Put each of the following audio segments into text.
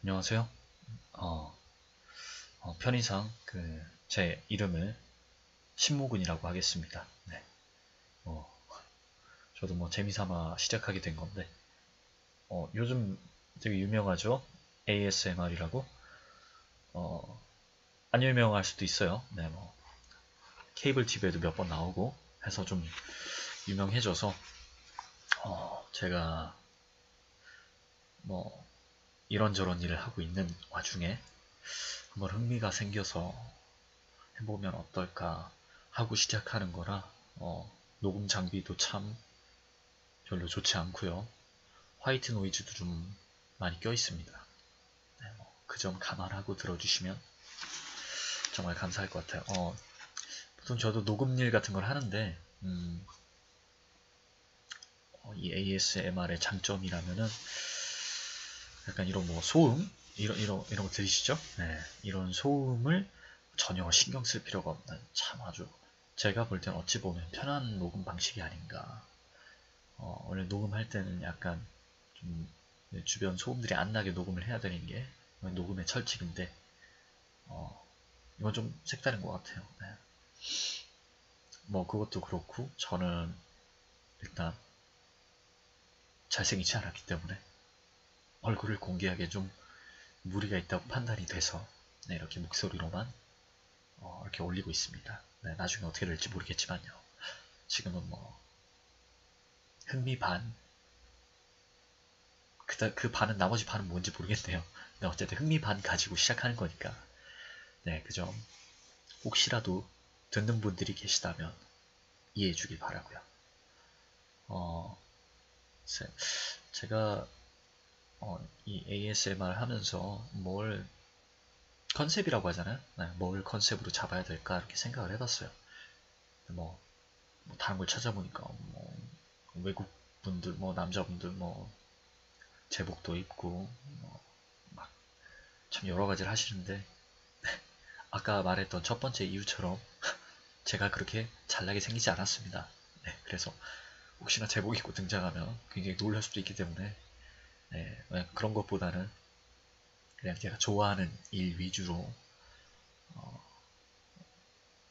안녕하세요. 편의상 제 이름을 신무근이라고 하겠습니다. 네. 어, 저도 뭐 재미삼아 시작하게 된 건데, 요즘 되게 유명하죠? ASMR이라고? 안 유명할 수도 있어요. 네, 뭐 케이블 TV에도 몇 번 나오고 해서 좀 유명해져서 제가 뭐 이런저런 일을 하고 있는 와중에 한번 흥미가 생겨서 해보면 어떨까 하고 시작하는 거라 녹음 장비도 참 별로 좋지 않고요. 화이트 노이즈도 좀 많이 껴 있습니다. 네, 그 점 감안하고 들어주시면 정말 감사할 것 같아요. 보통 저도 녹음 일 같은 걸 하는데 이 ASMR의 장점이라면은 약간 이런 뭐 소음 이런 거 들으시죠? 네, 이런 소음을 전혀 신경 쓸 필요가 없는 참 아주 제가 볼 때는 어찌 보면 편한 녹음 방식이 아닌가. 원래 녹음할 때는 약간 좀 주변 소음들이 안 나게 녹음을 해야 되는 게 녹음의 철칙인데 이건 좀 색다른 것 같아요. 네. 뭐 그것도 그렇고 저는 일단 잘생기지 않았기 때문에 얼굴을 공개하기에 좀 무리가 있다고 판단이 돼서 네, 이렇게 목소리로만 이렇게 올리고 있습니다. 네, 나중에 어떻게 될지 모르겠지만요. 지금은 뭐 흥미 반, 그 반은 나머지 반은 뭔지 모르겠네요. 네, 어쨌든 흥미 반 가지고 시작하는 거니까 네, 그점 혹시라도 듣는 분들이 계시다면 이해해 주길 바라고요. 어, 제가 이 ASMR 하면서 뭘 컨셉이라고 하잖아요. 네, 뭘 컨셉으로 잡아야 될까 이렇게 생각을 해봤어요. 뭐, 뭐 다른 걸 찾아보니까 뭐 외국 분들, 뭐 남자분들 뭐 제복도 입고 참 여러 가지를 하시는데 아까 말했던 첫 번째 이유처럼 제가 그렇게 잘나게 생기지 않았습니다. 네, 그래서 혹시나 제복 입고 등장하면 굉장히 놀랄 수도 있기 때문에 네, 그런 것보다는 그냥 제가 좋아하는 일 위주로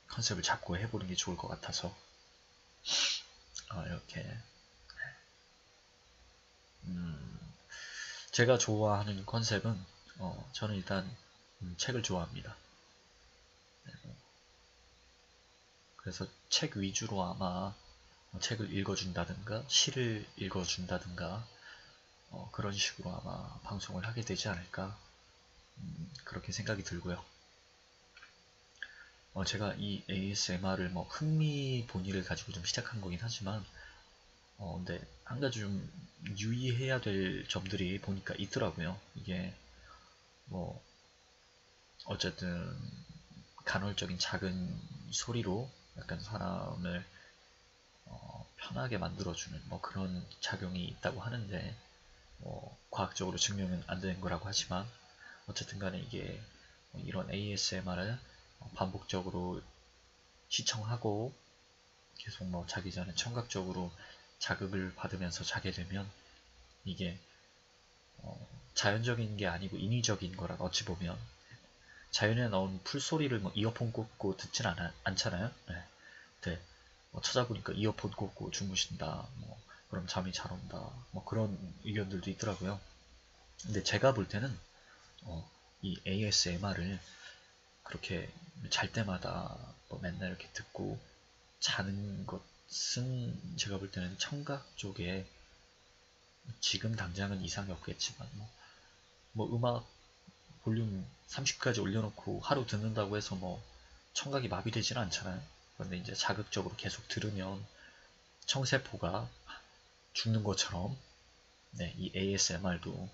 컨셉을 잡고 해보는 게 좋을 것 같아서 이렇게 제가 좋아하는 컨셉은 저는 일단 책을 좋아합니다. 그래서 책 위주로 아마 책을 읽어준다든가 시를 읽어준다든가 그런 식으로 아마 방송을 하게 되지 않을까 그렇게 생각이 들고요. 제가 이 ASMR을 뭐 흥미 본의를 가지고 좀 시작한 거긴 하지만 근데 한 가지 좀 유의해야 될 점들이 보니까 있더라고요. 이게 뭐 어쨌든 간헐적인 작은 소리로 약간 사람을 편하게 만들어주는 뭐 그런 작용이 있다고 하는데 뭐 과학적으로 증명은 안 되는 거라고 하지만 어쨌든 간에 이게 이런 ASMR을 반복적으로 시청하고 계속 뭐 자기 전에 청각적으로 자극을 받으면서 자게 되면 이게 자연적인 게 아니고 인위적인 거라 어찌 보면 자연에 나온 풀소리를 뭐 이어폰 꽂고 듣진 않잖아요. 네. 네. 찾아보니까 이어폰 꽂고 주무신다. 뭐 그럼 잠이 잘 온다. 뭐 그런 의견들도 있더라고요. 근데 제가 볼 때는 이 ASMR을 그렇게 잘 때마다 뭐 맨날 이렇게 듣고 자는 것은 제가 볼 때는 청각 쪽에 지금 당장은 이상이 없겠지만 뭐 음악 볼륨 30까지 올려놓고 하루 듣는다고 해서 뭐 청각이 마비되지는 않잖아요. 그런데 이제 자극적으로 계속 들으면 청세포가 죽는 것처럼 네, 이 ASMR도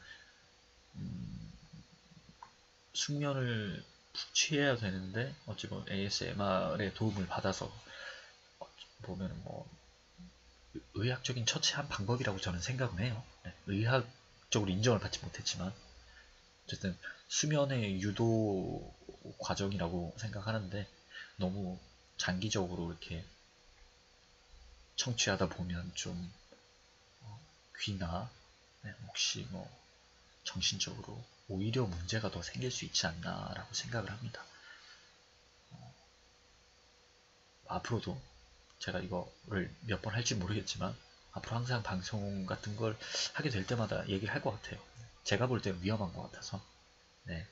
숙면을 푹 취해야 되는데 어찌 보면 ASMR의 도움을 받아서 보면 뭐 의학적인 처치 한 방법이라고 저는 생각은 해요. 네, 의학적으로 인정을 받지 못했지만 어쨌든 수면의 유도 과정이라고 생각하는데 너무 장기적으로 이렇게 청취하다 보면 좀 귀나 네, 혹시 뭐 정신적으로 오히려 문제가 더 생길 수 있지 않나라고 생각을 합니다. 앞으로도 제가 이거를 몇 번 할지 모르겠지만 앞으로 항상 방송 같은 걸 하게 될 때마다 얘기를 할 것 같아요. 제가 볼 때는 위험한 것 같아서. 네.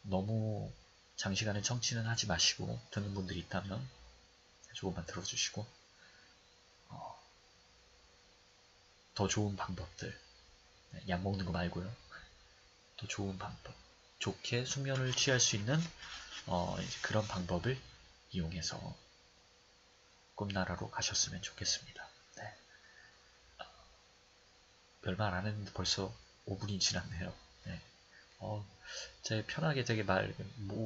너무 장시간에 청취는 하지 마시고 듣는 분들이 있다면 조금만 들어주시고 더 좋은 방법들, 약 먹는 거 말고요. 더 좋은 방법, 좋게 수면을 취할 수 있는 이제 그런 방법을 이용해서 꿈나라로 가셨으면 좋겠습니다. 네. 별말 안 했는데 벌써 5분이 지났네요. 네. 제 편하게 되게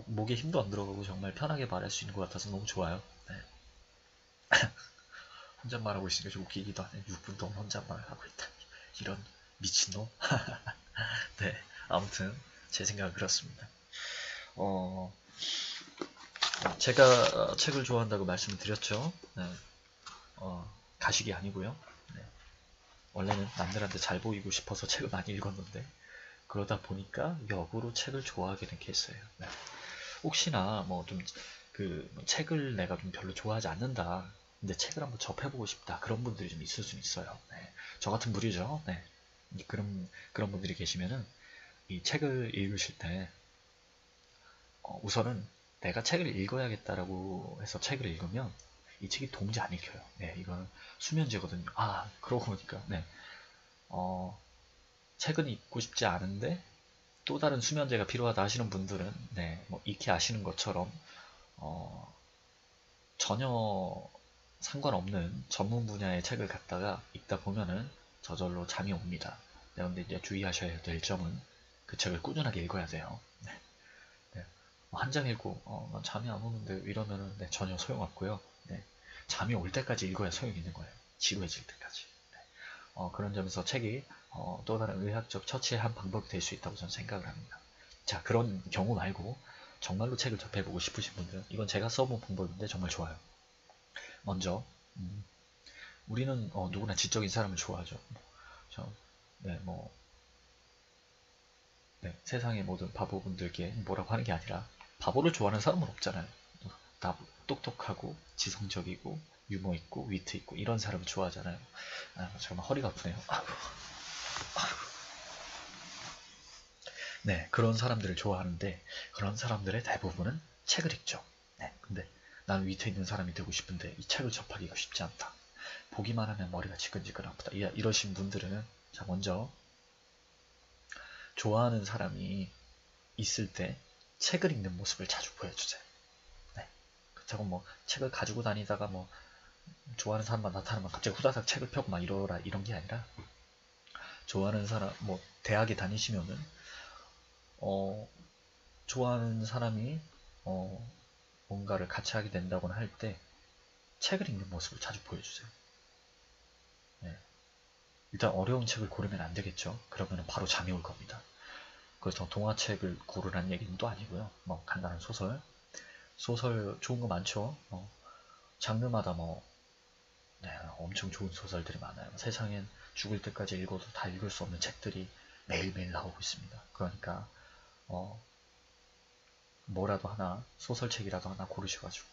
목에 힘도 안 들어가고 정말 편하게 말할 수 있는 것 같아서 너무 좋아요. 네. 혼잣말하고 있으니까 좀 웃기기도 하네. 6분 동안 혼잣말을 하고 있다. 이런 미친놈? 네. 아무튼 제 생각은 그렇습니다. 제가 책을 좋아한다고 말씀을 드렸죠. 네. 가식이 아니고요. 네. 원래는 남들한테 잘 보이고 싶어서 책을 많이 읽었는데 그러다 보니까 역으로 책을 좋아하게 된 케이스예요. 네. 혹시나 뭐 좀 책을 내가 좀 별로 좋아하지 않는다. 근데 책을 한번 접해보고 싶다. 그런 분들이 좀 있을 수 있어요. 네. 저 같은 무리죠. 네. 그런 분들이 계시면은 이 책을 읽으실 때 우선은 내가 책을 읽어야겠다라고 해서 책을 읽으면 이 책이 도무지 안 읽혀요. 네, 이건 수면제거든요. 아, 그러고 보니까 네, 책은 읽고 싶지 않은데 또 다른 수면제가 필요하다 하시는 분들은 네, 뭐 익히 아시는 것처럼 전혀 상관없는 전문 분야의 책을 갖다가 읽다 보면은 저절로 잠이 옵니다. 네, 근데 이제 주의하셔야 될 점은 그 책을 꾸준하게 읽어야 돼요. 네. 네. 한 장 읽고 난 잠이 안 오는데 이러면은 네, 전혀 소용없고요. 네. 잠이 올 때까지 읽어야 소용이 있는 거예요. 지루해질 때까지. 네. 그런 점에서 책이 또 다른 의학적 처치의 한 방법이 될 수 있다고 저는 생각을 합니다. 자, 그런 경우 말고 정말로 책을 접해보고 싶으신 분들은 이건 제가 써본 방법인데 정말 좋아요. 먼저 우리는 누구나 지적인 사람을 좋아하죠. 저, 네, 뭐 네, 세상의 모든 바보분들께 뭐라고 하는 게 아니라 바보를 좋아하는 사람은 없잖아요. 다 똑똑하고 지성적이고 유머 있고 위트 있고 이런 사람을 좋아하잖아요. 정말 허리가 아프네요. 네, 그런 사람들을 좋아하는데 그런 사람들의 대부분은 책을 읽죠. 네, 근데 나는 위트 있는 사람이 되고 싶은데 이 책을 접하기가 쉽지 않다. 보기만 하면 머리가 지끈지끈 아프다. 이러신 분들은 자 먼저 좋아하는 사람이 있을 때 책을 읽는 모습을 자주 보여주세요. 네. 그렇다고 뭐 책을 가지고 다니다가 뭐 좋아하는 사람만 나타나면 갑자기 후다닥 책을 펴고 막 이러라 이런 게 아니라 좋아하는 사람 뭐 대학에 다니시면은 좋아하는 사람이 뭔가를 같이 하게 된다거나 할 때 책을 읽는 모습을 자주 보여주세요. 네. 일단 어려운 책을 고르면 안 되겠죠. 그러면 바로 잠이 올 겁니다. 그래서 동화책을 고르라는 얘기는 또 아니고요. 뭐 간단한 소설 좋은 거 많죠. 장르마다 뭐 네, 엄청 좋은 소설들이 많아요. 세상엔 죽을 때까지 읽어도 다 읽을 수 없는 책들이 매일매일 나오고 있습니다. 그러니까 뭐라도 하나 소설책이라도 하나 고르셔가지고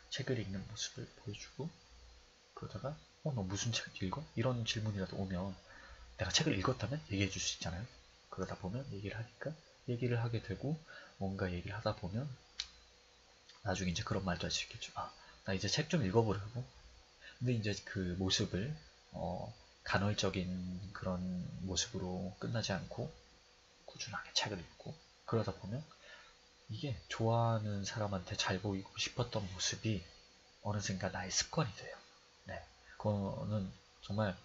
책을 읽는 모습을 보여주고 그러다가 너 무슨 책 읽어? 이런 질문이라도 오면 내가 책을 읽었다면 얘기해 줄 수 있잖아요. 그러다 보면 얘기를 하니까 얘기를 하게 되고 뭔가 얘기를 하다 보면 나중에 이제 그런 말도 할 수 있겠죠. 나 이제 책 좀 읽어보려고. 근데 이제 그 모습을 간헐적인 그런 모습으로 끝나지 않고 꾸준하게 책을 읽고 그러다 보면 이게 좋아하는 사람한테 잘 보이고 싶었던 모습이 어느샌가 나의 습관이 돼요. 네, 그거는 정말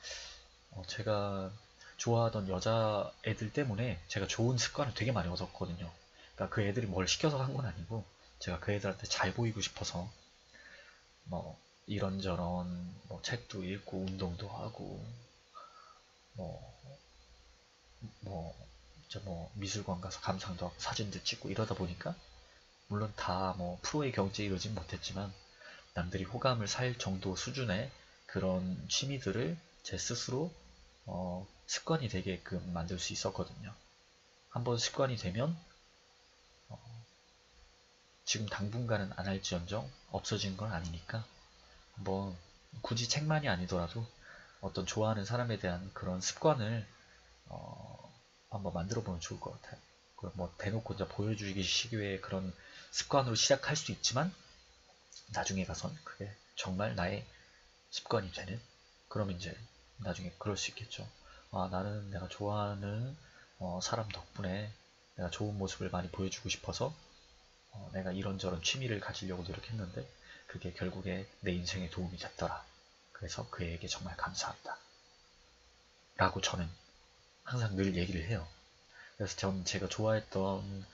제가 좋아하던 여자애들 때문에 제가 좋은 습관을 되게 많이 얻었거든요. 그러니까 그 애들이 뭘 시켜서 한 건 아니고 제가 그 애들한테 잘 보이고 싶어서 뭐 이런저런 뭐 책도 읽고 운동도 하고 뭐, 뭐 미술관 가서 감상도 하고 사진도 찍고 이러다 보니까 물론 다 뭐 프로의 경지에 이르진 못했지만 남들이 호감을 살 정도 수준의 그런 취미들을 제 스스로 습관이 되게끔 만들 수 있었거든요. 한번 습관이 되면 지금 당분간은 안 할지언정 없어진 건 아니니까 한번 굳이 책만이 아니더라도 어떤 좋아하는 사람에 대한 그런 습관을 한번 만들어 보면 좋을 것 같아요. 뭐 대놓고 이제 보여주기 시기에 그런 습관으로 시작할 수 있지만 나중에 가선 그게 정말 나의 습관이 되는, 그럼 이제 나중에 그럴 수 있겠죠. 아, 나는 내가 좋아하는 사람 덕분에 내가 좋은 모습을 많이 보여주고 싶어서 내가 이런저런 취미를 가지려고 노력했는데 그게 결국에 내 인생에 도움이 됐더라. 그래서 그에게 정말 감사한다. 라고 저는 항상 늘 얘기를 해요. 그래서 전 제가 좋아했던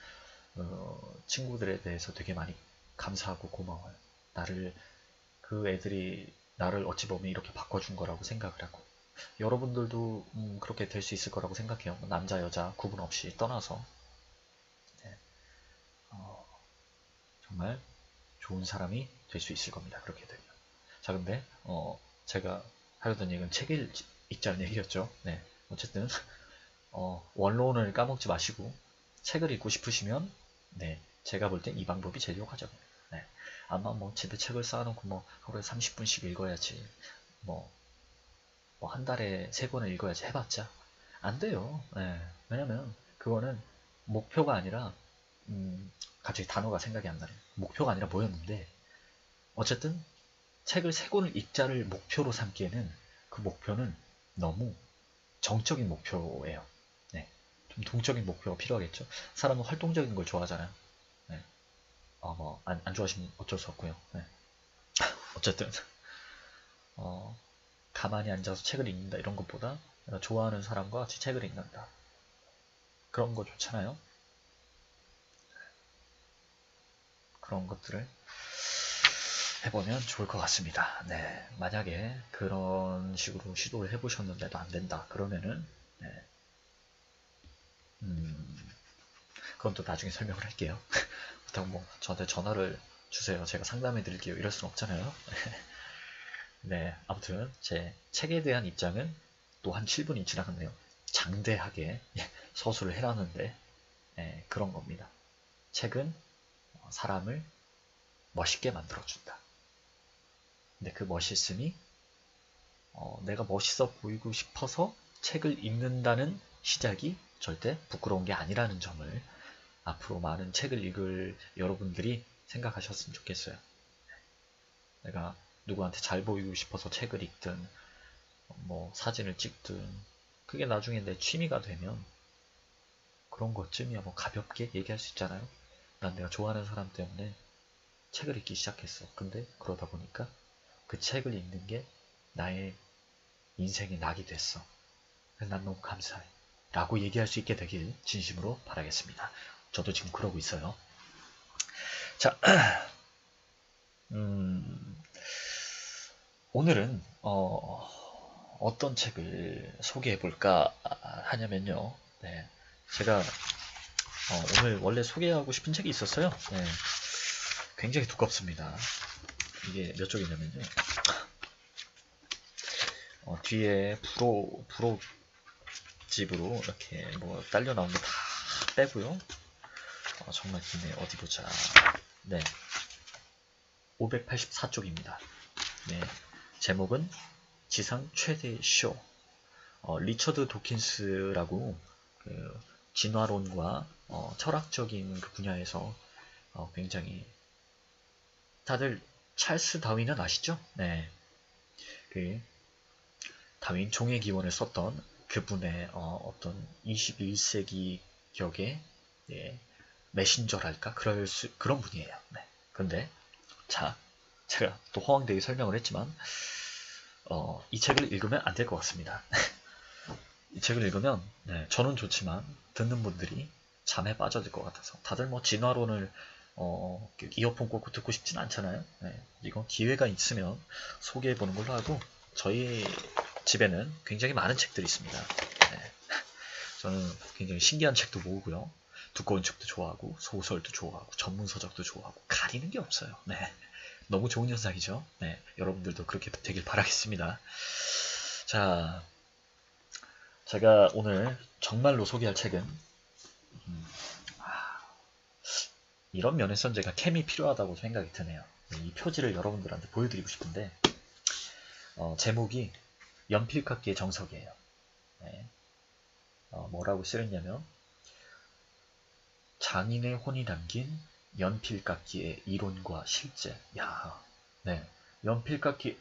친구들에 대해서 되게 많이 감사하고 고마워요. 그 애들이 나를 어찌 보면 이렇게 바꿔준 거라고 생각을 하고, 여러분들도 그렇게 될 수 있을 거라고 생각해요. 남자 여자 구분 없이 떠나서 네. 정말 좋은 사람이 될 수 있을 겁니다. 그렇게 되면. 자, 근데 제가 하려던 얘기는 책 읽자는 얘기였죠. 네. 어쨌든 원론을 까먹지 마시고 책을 읽고 싶으시면 네, 제가 볼 땐 이 방법이 제일 효과적입니다. 네. 아마 뭐 집에 책을 쌓아놓고 뭐 하루에 30분씩 읽어야지, 뭐 한 달에 3권을 읽어야지 해봤자 안 돼요. 네. 왜냐면 그거는 목표가 아니라 갑자기 단어가 생각이 안 나네요. 목표가 아니라 뭐였는데, 어쨌든 책을 3권을 읽자를 목표로 삼기에는 그 목표는 너무 정적인 목표예요. 네. 좀 동적인 목표가 필요하겠죠. 사람은 활동적인 걸 좋아하잖아요. 네. 안 좋아하시면 어쩔 수 없고요. 네. 어쨌든 가만히 앉아서 책을 읽는다 이런 것보다 내가 좋아하는 사람과 같이 책을 읽는다, 그런 거 좋잖아요. 그런 것들을 해보면 좋을 것 같습니다. 네, 만약에 그런 식으로 시도를 해보셨는데도 안 된다 그러면은 네, 그건 또 나중에 설명을 할게요. 그렇다고 뭐 저한테 전화를 주세요, 제가 상담해 드릴게요, 이럴 순 없잖아요. 네, 아무튼 제 책에 대한 입장은 또 한 7분이 지나갔네요. 장대하게 서술을 해놨는데 그런 겁니다. 책은 사람을 멋있게 만들어준다. 근데 그 멋있음이 내가 멋있어 보이고 싶어서 책을 읽는다는 시작이 절대 부끄러운 게 아니라는 점을 앞으로 많은 책을 읽을 여러분들이 생각하셨으면 좋겠어요. 내가 누구한테 잘 보이고 싶어서 책을 읽든 뭐 사진을 찍든 그게 나중에 내 취미가 되면 그런 것쯤이야 뭐 가볍게 얘기할 수 있잖아요. 난 내가 좋아하는 사람 때문에 책을 읽기 시작했어. 근데 그러다 보니까 그 책을 읽는 게 나의 인생의 낙이 됐어. 그래서 난 너무 감사해. 라고 얘기할 수 있게 되길 진심으로 바라겠습니다. 저도 지금 그러고 있어요. 자, 오늘은 어떤 책을 소개해 볼까 하냐면요. 네, 제가 오늘 원래 소개하고 싶은 책이 있었어요. 네, 굉장히 두껍습니다. 이게 몇 쪽이냐면요. 뒤에 부록집으로 이렇게 뭐 딸려 나온 거 다 빼고요. 정말 기네. 어디 보자. 네, 584쪽입니다. 네, 제목은 지상 최대 쇼. 리처드 도킨스라고 그 진화론과 철학적인 그 분야에서 굉장히, 다들 찰스 다윈은 아시죠? 네, 그 다윈 종의 기원을 썼던 그분의 어떤 21세기 격의 메신저랄까 그런 분이에요. 네. 근데 자, 제가 또 허황되게 설명을 했지만 이 책을 읽으면 안 될 것 같습니다. 이 책을 읽으면 저는 좋지만 듣는 분들이 잠에 빠져들 것 같아서, 다들 뭐 진화론을 이어폰 꽂고 듣고 싶진 않잖아요. 이건 기회가 있으면 소개해보는 걸로 하고, 저희 집에는 굉장히 많은 책들이 있습니다. 저는 굉장히 신기한 책도 모으고요, 두꺼운 책도 좋아하고 소설도 좋아하고 전문서적도 좋아하고 가리는 게 없어요. 너무 좋은 현상이죠. 여러분들도 그렇게 되길 바라겠습니다. 자, 제가 오늘 정말로 소개할 책은 이런 면에선 제가 캠이 필요하다고 생각이 드네요. 이 표지를 여러분들한테 보여드리고 싶은데 제목이 연필깎이의 정석이에요. 네. 뭐라고 쓰였냐면 장인의 혼이 담긴 연필깎이의 이론과 실제. 야, 네, 연필깎이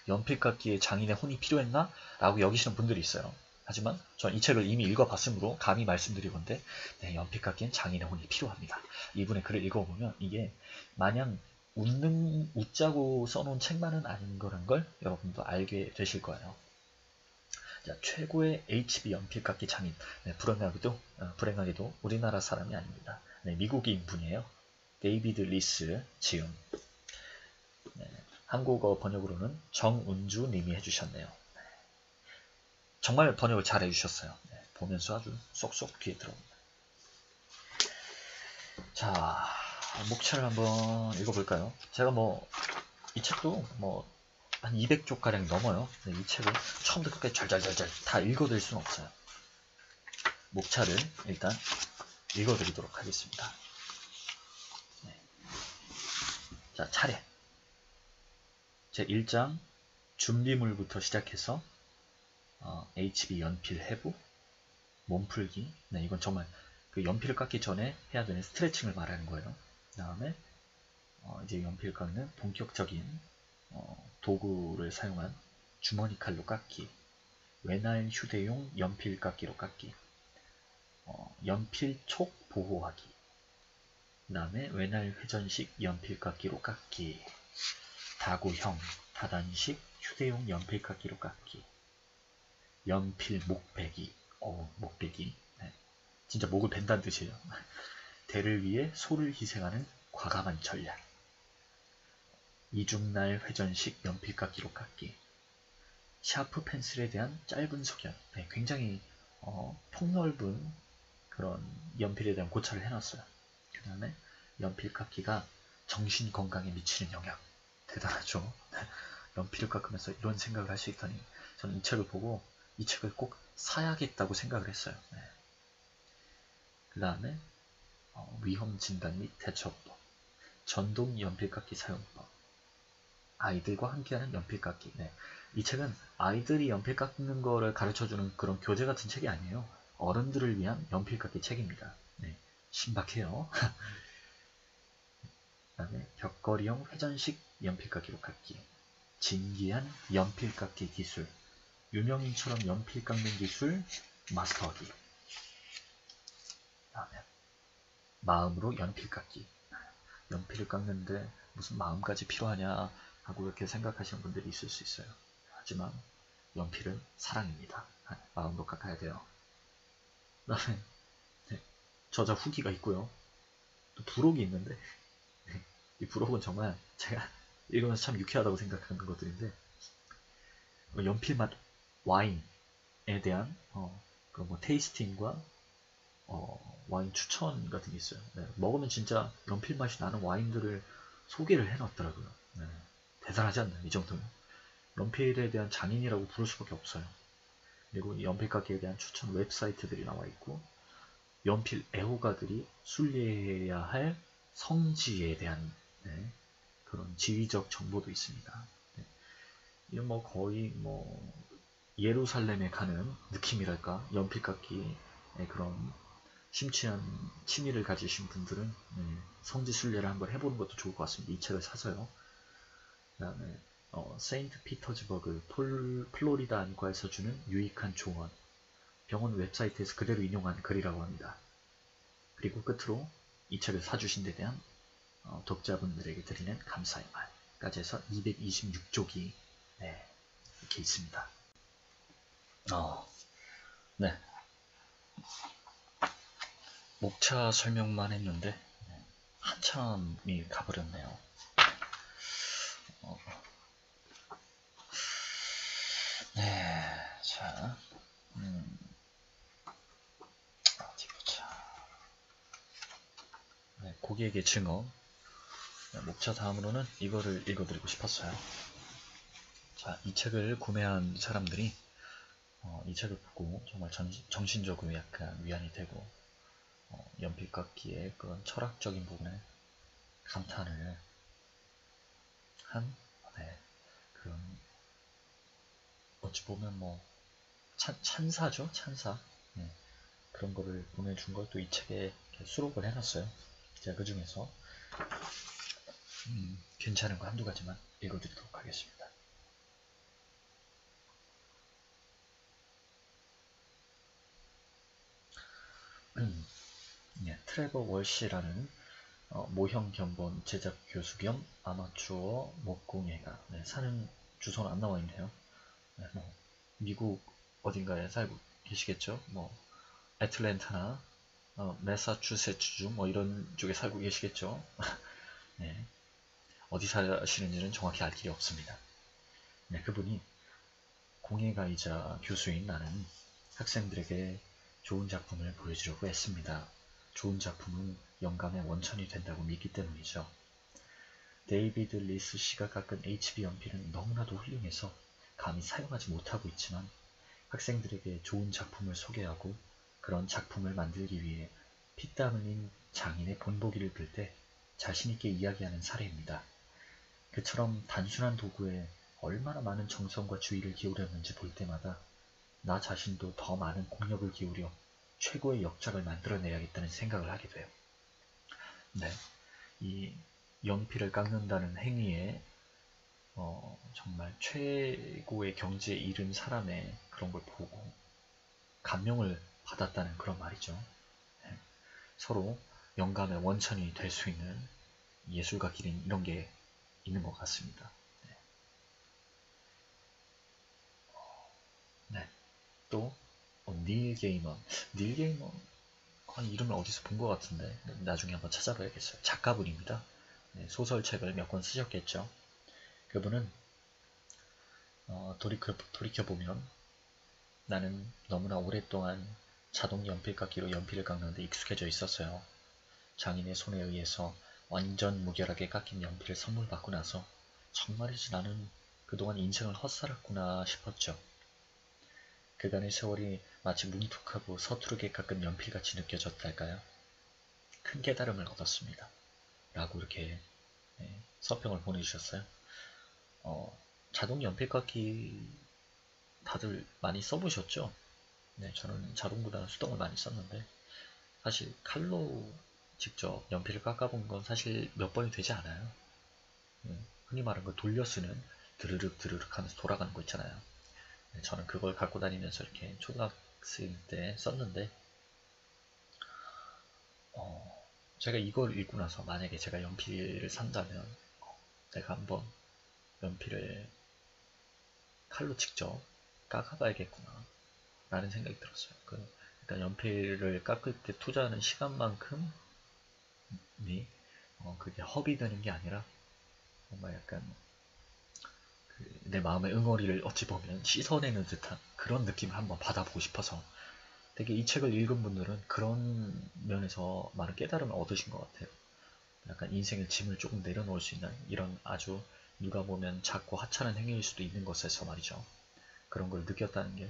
연필깎이에 장인의 혼이 필요했나? 라고 여기시는 분들이 있어요. 하지만 전 이 책을 이미 읽어봤으므로 감히 말씀드리건데 네, 연필깎이엔 장인의 혼이 필요합니다. 이분의 글을 읽어보면 이게 마냥 웃자고 써놓은 책만은 아닌 거란 걸 여러분도 알게 되실 거예요. 자, 최고의 HB 연필깎이 장인. 네, 불행하게도 우리나라 사람이 아닙니다. 네, 미국인 분이에요. 데이비드 리스 지음. 네, 한국어 번역으로는 정운주 님이 해주셨네요. 네, 정말 번역을 잘 해주셨어요. 네, 보면서 아주 쏙쏙 귀에 들어옵니다. 자, 목차를 한번 읽어볼까요? 제가 이 책도 한 200쪽가량 넘어요. 네, 이 책을 처음부터 끝까지 잘잘잘잘 다 읽어드릴 수는 없어요. 목차를 일단 읽어드리도록 하겠습니다. 네. 자, 차례. 제 1장 준비물부터 시작해서 HB 연필 해부, 몸풀기. 네, 이건 정말 그 연필을 깎기 전에 해야 되는 스트레칭을 말하는 거예요. 그 다음에 이제 연필 깎는 본격적인 도구를 사용한 주머니 칼로 깎기, 외날 휴대용 연필 깎기로 깎기, 연필 촉 보호하기, 그 다음에 외날 회전식 연필 깎기로 깎기, 다구형 다단식 휴대용 연필 깎기로 깎기, 연필 목베기, 목베기, 네, 진짜 목을 벤다는 뜻이에요. 대를 위해 소를 희생하는 과감한 전략, 이중날 회전식 연필 깎기로 깎기, 샤프 펜슬에 대한 짧은 소견. 네, 굉장히 폭넓은 그런 연필에 대한 고찰을 해놨어요. 그 다음에 연필 깎기가 정신 건강에 미치는 영향. 대단하죠. 연필을 깎으면서 이런 생각을 할 수 있다니 저는 이 책을 보고 이 책을 꼭 사야겠다고 생각을 했어요. 네. 그 다음에 위험 진단 및 대처법, 전동 연필 깎기 사용법, 아이들과 함께하는 연필 깎기. 네. 이 책은 아이들이 연필 깎는 거를 가르쳐주는 그런 교재 같은 책이 아니에요. 어른들을 위한 연필 깎기 책입니다. 네. 신박해요. 그 다음에 벽걸이용 회전식 연필 깎기로 깎기, 진기한 연필 깎기 기술, 유명인처럼 연필 깎는 기술 마스터하기. 다음에 마음으로 연필 깎기. 연필을 깎는데 무슨 마음까지 필요하냐 하고 이렇게 생각하시는 분들이 있을 수 있어요. 하지만 연필은 사랑입니다. 마음으로 깎아야 돼요. 그 다음에 저자 후기가 있고요. 또 부록이 있는데 이 부록은 정말 제가 읽으면서 참 유쾌하다고 생각하는 것들인데 연필 맛 와인에 대한 테이스팅과 와인 추천 같은 게 있어요. 네, 먹으면 진짜 연필 맛이 나는 와인들을 소개를 해놨더라고요. 네, 대단하지 않나요? 이 정도면 연필에 대한 장인이라고 부를 수밖에 없어요. 그리고 이 연필 깎기에 대한 추천 웹사이트들이 나와 있고, 연필 애호가들이 순례해야 할 성지에 대한 그런 지리적 정보도 있습니다. 네, 이건 거의 예루살렘에 가는 느낌이랄까. 연필 깎기의 그런 심취한 취미를 가지신 분들은 성지 순례를 한번 해보는 것도 좋을 것 같습니다. 이 책을 사서요. 그 다음에 세인트 피터즈버그 플로리다 안과에서 주는 유익한 조언, 병원 웹사이트에서 그대로 인용한 글이라고 합니다. 그리고 끝으로 이 책을 사주신 데 대한 독자분들에게 드리는 감사의 말까지 해서 226쪽이 이렇게 있습니다. 네. 목차 설명만 했는데 한참이 가버렸네요. 네, 자, 어디 보자. 네, 고객의 증언. 목차 다음으로는 이거를 읽어드리고 싶었어요. 자, 이 책을 구매한 사람들이 이 책을 보고 정말 정신적으로 약간 위안이 되고 연필깎이의 그런 철학적인 부분에 감탄을 한 네, 그런 어찌 보면 뭐 찬사죠, 찬사. 네, 그런 거를 보내준 걸 또 이 책에 수록을 해놨어요. 제가 그 중에서 괜찮은 거 한두 가지만 읽어드리도록 하겠습니다. 네, 트레버 월시라는 모형 견본 제작 교수 겸 아마추어 목공예가 네, 사는 주소는 안 나와 있네요. 네, 뭐 미국 어딘가에 살고 계시겠죠. 뭐 애틀랜타나 매사추세츠주 뭐 이런 쪽에 살고 계시겠죠. 네, 어디 사시는지는 정확히 알 길이 없습니다. 네, 그분이 공예가이자 교수인 나는 학생들에게 좋은 작품을 보여주려고 했습니다. 좋은 작품은 영감의 원천이 된다고 믿기 때문이죠. 데이비드 리스 씨가 깎은 HB 연필은 너무나도 훌륭해서 감히 사용하지 못하고 있지만 학생들에게 좋은 작품을 소개하고 그런 작품을 만들기 위해 피땀 흘린 장인의 본보기를 빌 때 자신있게 이야기하는 사례입니다. 그처럼 단순한 도구에 얼마나 많은 정성과 주의를 기울였는지 볼 때마다 나 자신도 더 많은 공력을 기울여 최고의 역작을 만들어내야겠다는 생각을 하게 돼요. 네, 이 연필을 깎는다는 행위에 정말 최고의 경지에 이른 사람의 그런 걸 보고 감명을 받았다는 그런 말이죠. 네, 서로 영감의 원천이 될 수 있는 예술가 길인 이런 게 있는 것 같습니다. 네. 네. 또 닐 게이먼. 닐 게이먼 이름을 어디서 본 것 같은데 나중에 한번 찾아봐야겠어요. 작가분입니다. 네, 소설책을 몇 권 쓰셨겠죠. 그분은 돌이켜보면 나는 너무나 오랫동안 자동 연필깎이로 연필을 깎는데 익숙해져 있었어요. 장인의 손에 의해서 완전 무결하게 깎인 연필을 선물 받고 나서 정말이지 나는 그동안 인생을 헛살았구나 싶었죠. 그간의 세월이 마치 뭉툭하고 서투르게 깎은 연필같이 느껴졌달까요? 큰 깨달음을 얻었습니다. 라고 이렇게 서평을 보내주셨어요. 자동 연필깎이 다들 많이 써보셨죠? 네, 저는 자동보다 수동을 많이 썼는데 사실 칼로 직접 연필을 깎아본 건 사실 몇 번이 되지 않아요. 흔히 말하는 거 돌려 쓰는 드르륵 드르륵 하면서 돌아가는 거 있잖아요. 네, 저는 그걸 갖고 다니면서 이렇게 초등학생 때 썼는데 제가 이걸 읽고 나서 만약에 제가 연필을 산다면 내가 한번 연필을 칼로 직접 깎아봐야겠구나 라는 생각이 들었어요. 그러니까 연필을 깎을 때 투자하는 시간만큼이 그게 허비되는 게 아니라 정말 약간 내 마음의 응어리를 어찌 보면 씻어내는 듯한 그런 느낌을 한번 받아보고 싶어서 되게 이 책을 읽은 분들은 그런 면에서 많은 깨달음을 얻으신 것 같아요. 약간 인생의 짐을 조금 내려놓을 수 있는 이런 아주 누가 보면 작고 하찮은 행위일 수도 있는 것에서 말이죠. 그런 걸 느꼈다는 게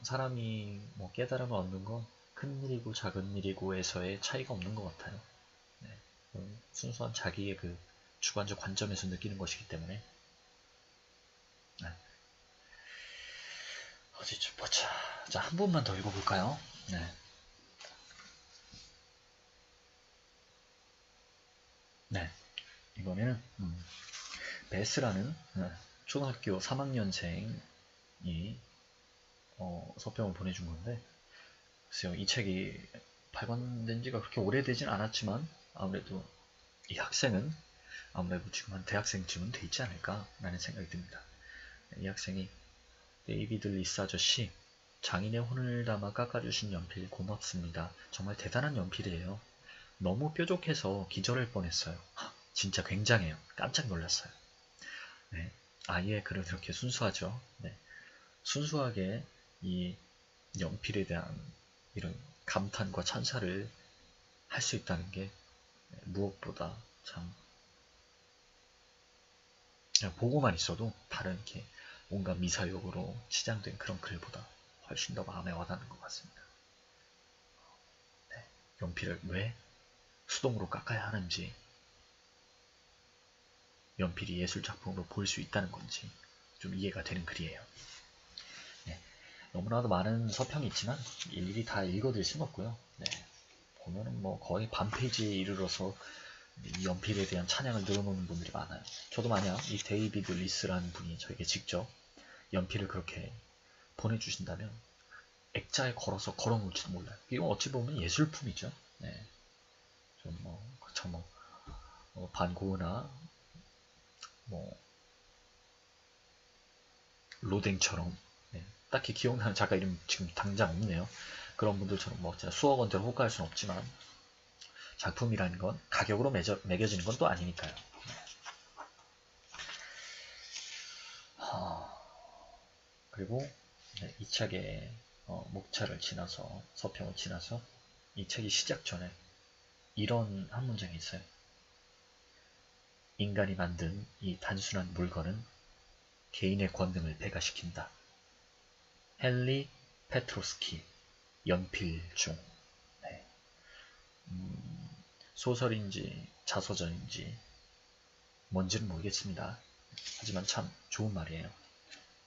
사람이 뭐 깨달음을 얻는 건 큰 일이고 작은 일이고에서의 차이가 없는 것 같아요. 네, 순수한 자기의 그 주관적 관점에서 느끼는 것이기 때문에 네. 어디 좀 보자. 자, 한 분만 더 읽어볼까요? 네. 네. 이번에는 베스라는 초등학교 3학년생이 서평을 보내준 건데 글쎄요, 이 책이 발간된 지가 그렇게 오래되진 않았지만 아무래도 이 학생은 아무래도 지금 한 대학생쯤은 돼 있지 않을까라는 생각이 듭니다. 이 학생이 데이비드 리스 아저씨, 장인의 혼을 담아 깎아주신 연필 고맙습니다. 정말 대단한 연필이에요. 너무 뾰족해서 기절할 뻔했어요. 진짜 굉장해요. 깜짝 놀랐어요. 네. 아이의 글은 이렇게 순수하죠. 네. 순수하게 이 연필에 대한 이런 감탄과 찬사를 할 수 있다는 게 무엇보다 참 그냥 보고만 있어도 다른 이렇게 온갖 미사역으로 치장된 그런 글보다 훨씬 더 마음에 와닿는 것 같습니다. 네, 연필을 왜 수동으로 깎아야 하는지, 연필이 예술작품으로 볼 수 있다는 건지 좀 이해가 되는 글이에요. 네, 너무나도 많은 서평이 있지만 일일이 다 읽어드릴 수는 없고요. 네, 보면은 뭐 거의 반 페이지에 이르러서 이 연필에 대한 찬양을 늘어놓는 분들이 많아요. 저도 만약 이 데이비드 리스라는 분이 저에게 직접 연필을 그렇게 보내주신다면 액자에 걸어서 걸어놓을지도 몰라요. 이건 어찌 보면 예술품이죠. 네, 좀 그쵸, 반 고흐나 뭐 로댕처럼, 네, 딱히 기억나는 작가 이름 지금 당장 없네요. 그런 분들처럼 뭐 진짜 수억 원대로 호가할 수는 없지만 작품이라는 건 가격으로 매겨지는 건 또 아니니까요. 그리고 네, 이 책의 목차를 지나서, 서평을 지나서 이 책이 시작 전에 이런 한 문장이 있어요. 인간이 만든 이 단순한 물건은 개인의 권능을 배가시킨다. 헨리 페트로스키, 연필 중. 네. 소설인지 자서전인지 뭔지는 모르겠습니다. 하지만 참 좋은 말이에요.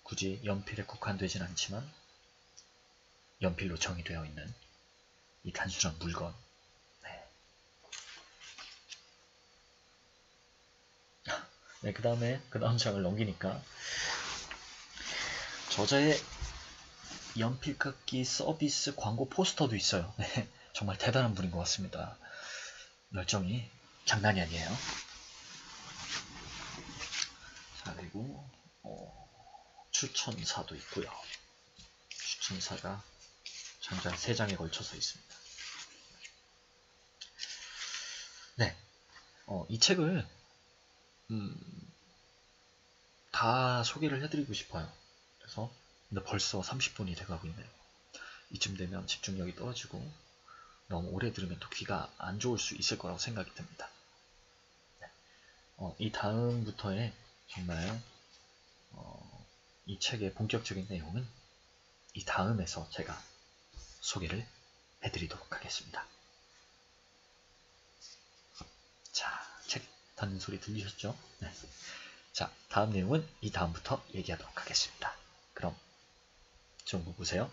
굳이 연필에 국한되진 않지만 연필로 정의되어 있는 이 단순한 물건. 네. 네, 그 다음 장을 넘기니까 저자의 연필 깎기 서비스 광고 포스터도 있어요. 네, 정말 대단한 분인 것 같습니다. 열정이 장난이 아니에요. 자, 그리고 추천사도 있고요. 추천사가 장장 3장에 걸쳐서 있습니다. 네, 이 책을 다 소개를 해드리고 싶어요. 그래서 근데 벌써 30분이 돼가고 있네요. 이쯤 되면 집중력이 떨어지고 너무 오래 들으면 또 귀가 안 좋을 수 있을 거라고 생각이 듭니다. 네. 이 다음부터의 정말 이 책의 본격적인 내용은 이 다음에서 제가 소개를 해드리도록 하겠습니다. 자, 책 닫는 소리 들리셨죠? 네. 자, 다음 내용은 이 다음부터 얘기하도록 하겠습니다. 그럼 좀 보세요.